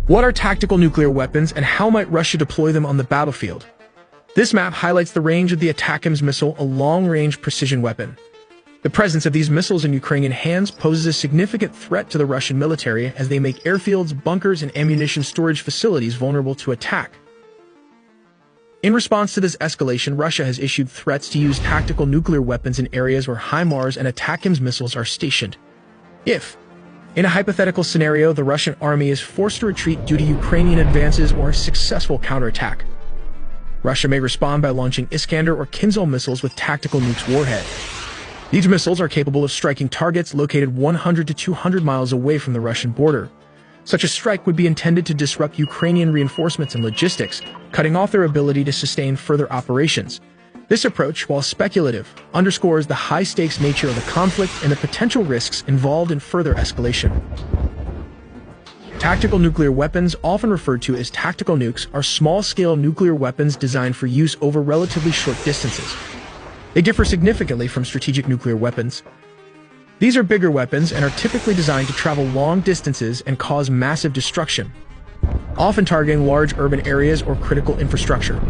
What are tactical nuclear weapons and how might Russia deploy them on the battlefield? This map highlights the range of the ATACMS missile, a long-range precision weapon. The presence of these missiles in Ukrainian hands poses a significant threat to the Russian military as they make airfields, bunkers, and ammunition storage facilities vulnerable to attack. In response to this escalation, Russia has issued threats to use tactical nuclear weapons in areas where HIMARS and ATACMS missiles are stationed. If, in a hypothetical scenario, the Russian army is forced to retreat due to Ukrainian advances or a successful counterattack, Russia may respond by launching Iskander or Kinzhal missiles with tactical nukes warhead. These missiles are capable of striking targets located 100 to 200 miles away from the Russian border. Such a strike would be intended to disrupt Ukrainian reinforcements and logistics, cutting off their ability to sustain further operations. This approach, while speculative, underscores the high-stakes nature of the conflict and the potential risks involved in further escalation. Tactical nuclear weapons, often referred to as tactical nukes, are small-scale nuclear weapons designed for use over relatively short distances. They differ significantly from strategic nuclear weapons. These are bigger weapons and are typically designed to travel long distances and cause massive destruction, often targeting large urban areas or critical infrastructure.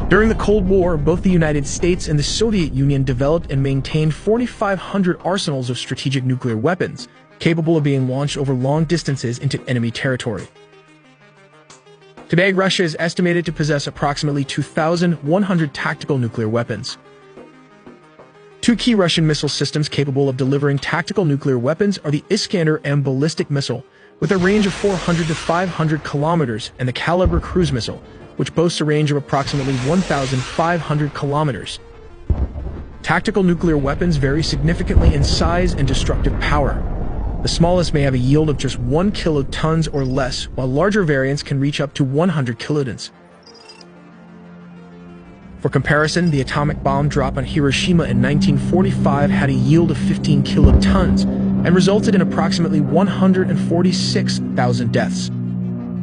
During the Cold War, both the United States and the Soviet Union developed and maintained 4,500 arsenals of strategic nuclear weapons, capable of being launched over long distances into enemy territory. Today, Russia is estimated to possess approximately 2,100 tactical nuclear weapons. Two key Russian missile systems capable of delivering tactical nuclear weapons are the Iskander-M ballistic missile, with a range of 400 to 500 kilometers, and the Kalibr cruise missile, which boasts a range of approximately 1,500 kilometers. Tactical nuclear weapons vary significantly in size and destructive power. The smallest may have a yield of just 1 kilotons or less, while larger variants can reach up to 100 kilotons. For comparison, the atomic bomb drop on Hiroshima in 1945 had a yield of 15 kilotons and resulted in approximately 146,000 deaths.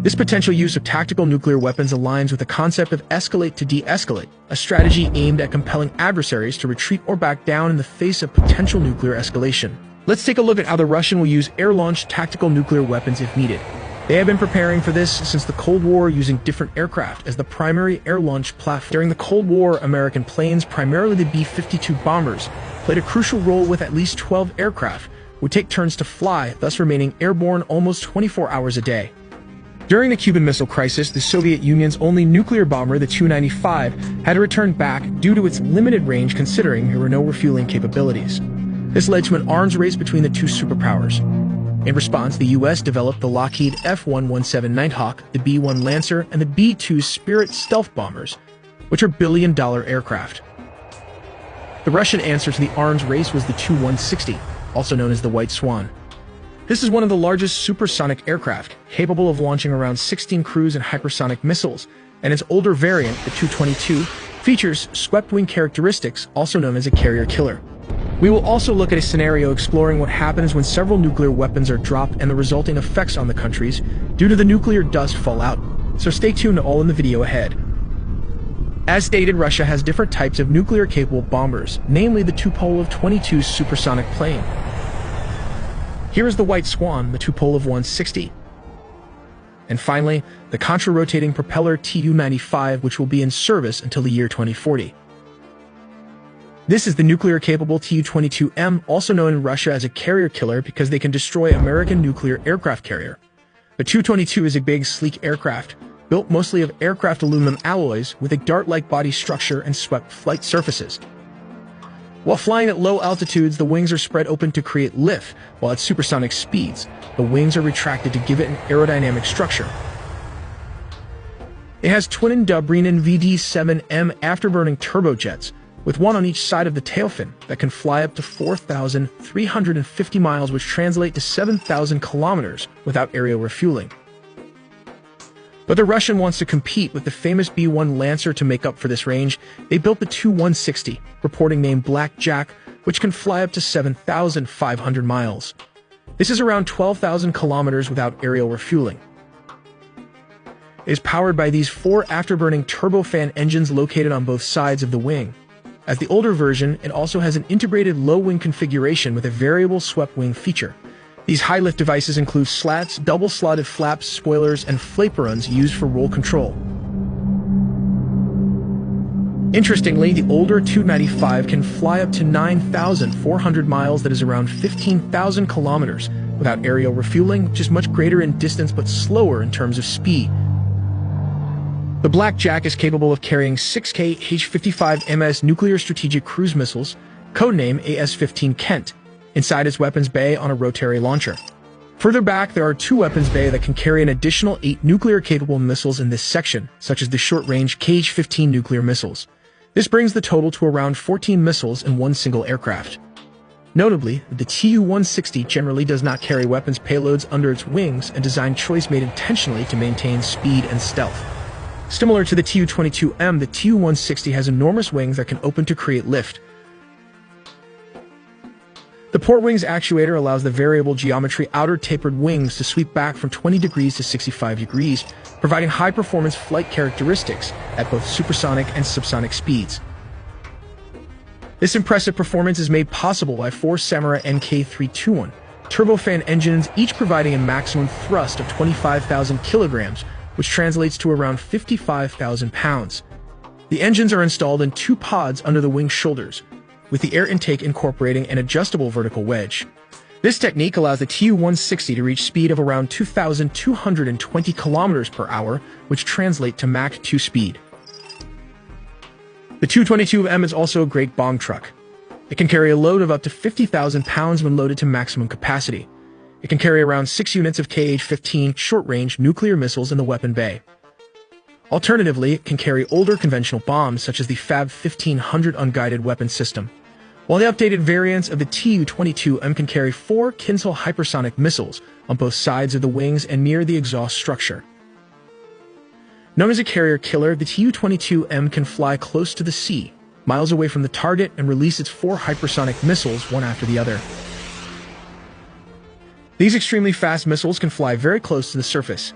This potential use of tactical nuclear weapons aligns with the concept of escalate to de-escalate, a strategy aimed at compelling adversaries to retreat or back down in the face of potential nuclear escalation. Let's take a look at how the Russian will use air-launched tactical nuclear weapons if needed. They have been preparing for this since the Cold War, using different aircraft as the primary air-launched platform. During the Cold War, American planes, primarily the B-52 bombers, played a crucial role with at least 12 aircraft, would take turns to fly, thus remaining airborne almost 24 hours a day. During the Cuban Missile Crisis, the Soviet Union's only nuclear bomber, the Tu-95, had to return back due to its limited range, considering there were no refueling capabilities. This led to an arms race between the two superpowers. In response, the U.S. developed the Lockheed F-117 Nighthawk, the B-1 Lancer, and the B-2 Spirit stealth bombers, which are billion-dollar aircraft. The Russian answer to the arms race was the Tu-160, also known as the White Swan. This is one of the largest supersonic aircraft, capable of launching around 16 cruise and hypersonic missiles, and its older variant, the Tu-22, features swept-wing characteristics, also known as a carrier killer. We will also look at a scenario exploring what happens when several nuclear weapons are dropped and the resulting effects on the countries due to the nuclear dust fallout, so stay tuned all in the video ahead. As stated, Russia has different types of nuclear-capable bombers, namely the Tupolev-22 supersonic plane. Here is the White Swan, the Tupolev-160. And finally, the contra-rotating propeller Tu-95, which will be in service until the year 2040. This is the nuclear-capable Tu-22M, also known in Russia as a carrier killer because they can destroy American nuclear aircraft carrier. The Tu-22 is a big, sleek aircraft, built mostly of aircraft aluminum alloys with a dart-like body structure and swept flight surfaces. While flying at low altitudes, the wings are spread open to create lift, while at supersonic speeds, the wings are retracted to give it an aerodynamic structure. It has twin Dobrynin VD-7M afterburning turbojets, with one on each side of the tailfin, that can fly up to 4,350 miles, which translate to 7,000 kilometers without aerial refueling. But the Russian wants to compete with the famous B-1 Lancer to make up for this range. They built the Tu-160, reporting name Black Jack, which can fly up to 7,500 miles. This is around 12,000 kilometers without aerial refueling. It is powered by these four afterburning turbofan engines located on both sides of the wing. As the older version, it also has an integrated low-wing configuration with a variable swept-wing feature. These high-lift devices include slats, double-slotted flaps, spoilers, and flaperons used for roll control. Interestingly, the older Tu-95 can fly up to 9,400 miles, that is around 15,000 kilometers, without aerial refueling, which is much greater in distance but slower in terms of speed. The Blackjack is capable of carrying 6K H-55MS nuclear strategic cruise missiles, codename AS-15 Kent, inside its weapons bay on a rotary launcher. Further back, there are 2 weapons bay that can carry an additional 8 nuclear-capable missiles in this section, such as the short-range KH-15 nuclear missiles. This brings the total to around 14 missiles in one single aircraft. Notably, the Tu-160 generally does not carry weapons payloads under its wings, a design choice made intentionally to maintain speed and stealth. Similar to the Tu-22M, the Tu-160 has enormous wings that can open to create lift. The port wings actuator allows the variable geometry outer tapered wings to sweep back from 20 degrees to 65 degrees, providing high-performance flight characteristics at both supersonic and subsonic speeds. This impressive performance is made possible by 4 Samurai NK321 turbofan engines, each providing a maximum thrust of 25,000 kilograms, which translates to around 55,000 pounds. The engines are installed in 2 pods under the wing shoulders, with the air intake incorporating an adjustable vertical wedge. This technique allows the Tu-160 to reach speed of around 2,220 kilometers per hour, which translate to Mach 2 speed. The Tu-22M is also a great bomb truck. It can carry a load of up to 50,000 pounds when loaded to maximum capacity. It can carry around 6 units of KH-15 short-range nuclear missiles in the weapon bay. Alternatively, it can carry older conventional bombs such as the FAB-1500 unguided weapon system, while the updated variants of the Tu-22M can carry 4 Kinzhal hypersonic missiles on both sides of the wings and near the exhaust structure. Known as a carrier killer, the Tu-22M can fly close to the sea, miles away from the target, and release its 4 hypersonic missiles one after the other. These extremely fast missiles can fly very close to the surface.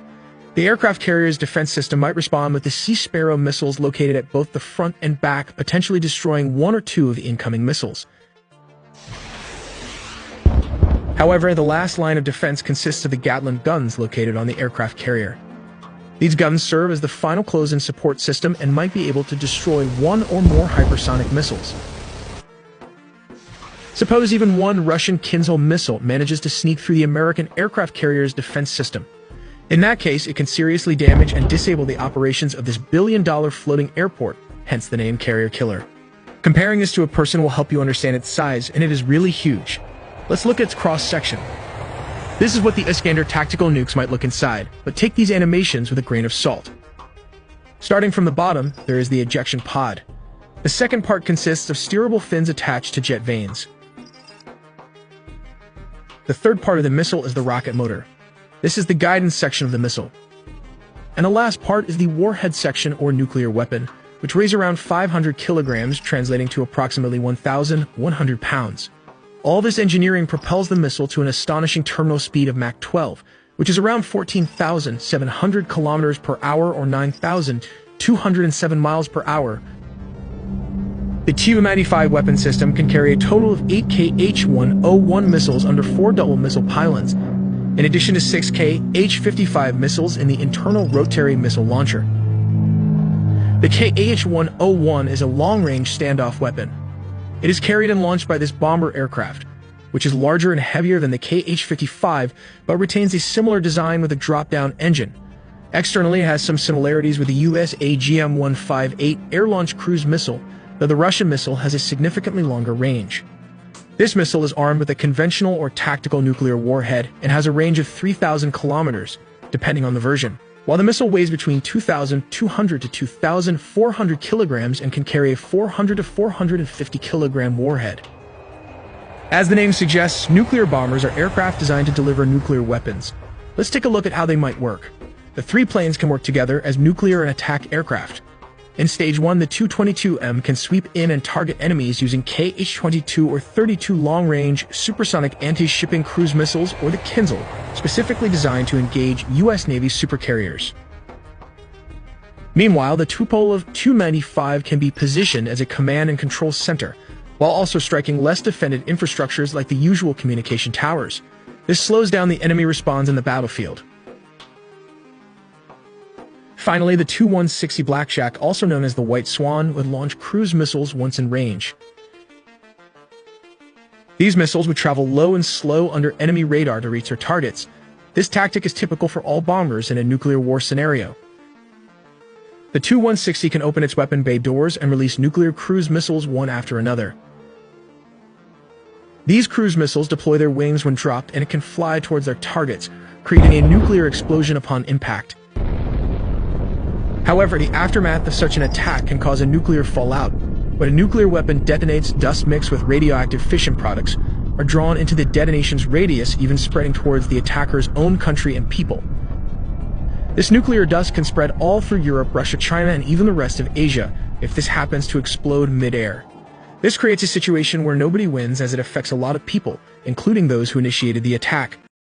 The aircraft carrier's defense system might respond with the Sea Sparrow missiles located at both the front and back, potentially destroying 1 or 2 of the incoming missiles. However, the last line of defense consists of the Gatling guns located on the aircraft carrier. These guns serve as the final close-in support system and might be able to destroy 1 or more hypersonic missiles. Suppose even 1 Russian Kinzhal missile manages to sneak through the American aircraft carrier's defense system. In that case, it can seriously damage and disable the operations of this billion-dollar floating airport, hence the name Carrier Killer. Comparing this to a person will help you understand its size, and it is really huge. Let's look at its cross-section. This is what the Iskander tactical nukes might look inside, but take these animations with a grain of salt. Starting from the bottom, there is the ejection pod. The second part consists of steerable fins attached to jet vanes. The third part of the missile is the rocket motor. This is the guidance section of the missile. And the last part is the warhead section or nuclear weapon, which weighs around 500 kilograms, translating to approximately 1,100 pounds. All this engineering propels the missile to an astonishing terminal speed of Mach 12, which is around 14,700 kilometers per hour or 9,207 miles per hour. The Tu-95 weapon system can carry a total of 8 KH-101 missiles under 4 double missile pylons, in addition to 6 KH-55 missiles in the internal rotary missile launcher. The KH-101 is a long-range standoff weapon. It is carried and launched by this bomber aircraft, which is larger and heavier than the KH-55, but retains a similar design with a drop-down engine. Externally, it has some similarities with the US AGM-158 air-launched cruise missile, though the Russian missile has a significantly longer range. This missile is armed with a conventional or tactical nuclear warhead and has a range of 3,000 kilometers, depending on the version, while the missile weighs between 2,200 to 2,400 kilograms and can carry a 400 to 450 kilogram warhead. As the name suggests, nuclear bombers are aircraft designed to deliver nuclear weapons. Let's take a look at how they might work. The 3 planes can work together as nuclear and attack aircraft. In Stage 1, the Tu-22M can sweep in and target enemies using KH-22 or 32 long-range supersonic anti-shipping cruise missiles, or the Kinzhal, specifically designed to engage U.S. Navy supercarriers. Meanwhile, the Tupolev of Tu-95 can be positioned as a command and control center, while also striking less defended infrastructures like the usual communication towers. This slows down the enemy respawns in the battlefield. Finally, the Tu-160 Blackjack, also known as the White Swan, would launch cruise missiles once in range. These missiles would travel low and slow under enemy radar to reach their targets. This tactic is typical for all bombers in a nuclear war scenario. The Tu-160 can open its weapon bay doors and release nuclear cruise missiles one after another. These cruise missiles deploy their wings when dropped, and it can fly towards their targets, creating a nuclear explosion upon impact. However, the aftermath of such an attack can cause a nuclear fallout. When a nuclear weapon detonates, dust mixed with radioactive fission products are drawn into the detonation's radius, even spreading towards the attacker's own country and people. This nuclear dust can spread all through Europe, Russia, China, and even the rest of Asia if this happens to explode mid-air. This creates a situation where nobody wins, as it affects a lot of people, including those who initiated the attack.